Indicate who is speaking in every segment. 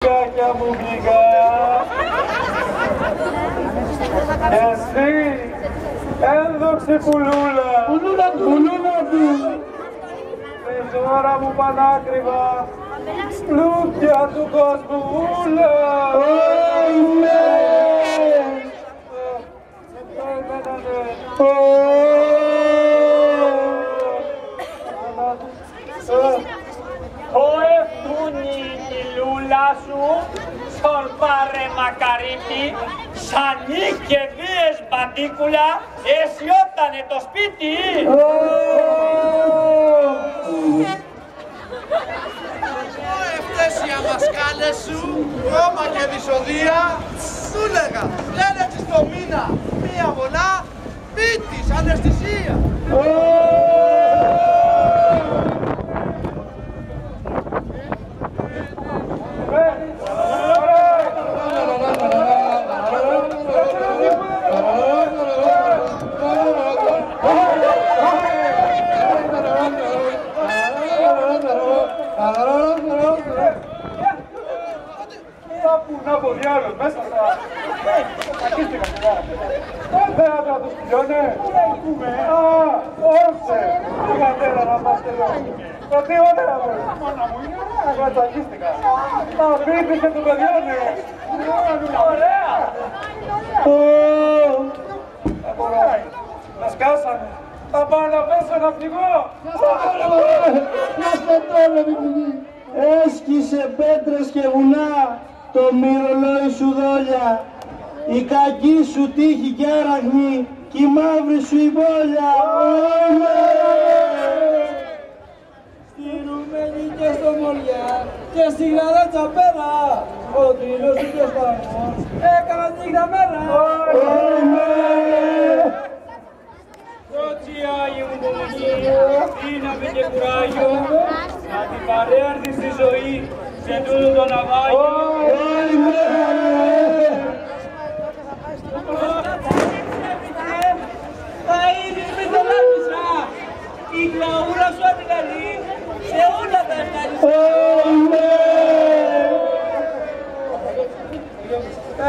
Speaker 1: Κάκια μου βγήκα. Εσύ, ένδοξη πουλούλα. Πουλούλα του. Την ώρα μου πανάκριβα, πλούτια του κόσμου ούλα.
Speaker 2: Οευτούνι η λούλα σου, στον πάρε μακαρίτη, σανί και βίες μπατίκουλα, εσιότανε το σπίτι.
Speaker 3: Αυτές οι αμασκάλες σου, Ρώμα και Δυσοδεία, του λέγα, λένε έτσι στο μήνα, μία βολά, πίτης, αναισθησία.
Speaker 1: Να πω διάλογο μέσα στα... Ακίστηκα σιγά. Δεν θα τους πηγαίνε. Α, όρσε. Τι κατέρα να πας τελειώσει. Τι ωραία βρε. Μόνα μου είναι ωραία. Κατσακίστηκα. Τα πίτης και του παιδιώνε. Ωραία. Δεν μπορώ. Με σκάσανε. Θα πάω να πέσω να φυγώ.
Speaker 4: Να στο τώρα μικρή. Έσκησε πέτρες και βουνά το μυρολόι σου δόλια, η κακή σου τύχη και άραγνη κι η μαύρη σου η μπόλια. Στη Ρουμέλη και στο Μολιά και στη Γραδάτσα πέρα, ο τρίλος σου και ο Σταυρός έκαναν νύχτα μέρα.
Speaker 2: Κότσι Άγιου μου δύναμη και κουράγιο, να την παρέαρθει στη ζωή σε τούτο το ναυάγιο.
Speaker 4: Θα είναι με το λάπησα, η κλαούρα σου απειλαλεί, σε όλα τα ευχαριστώ.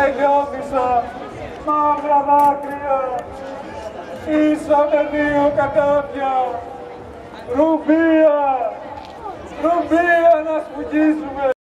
Speaker 1: Εγιώπησα μαύρα δάκρυα, ίσα με δύο κατάπια, ρουμπία να σπουδήσουμε.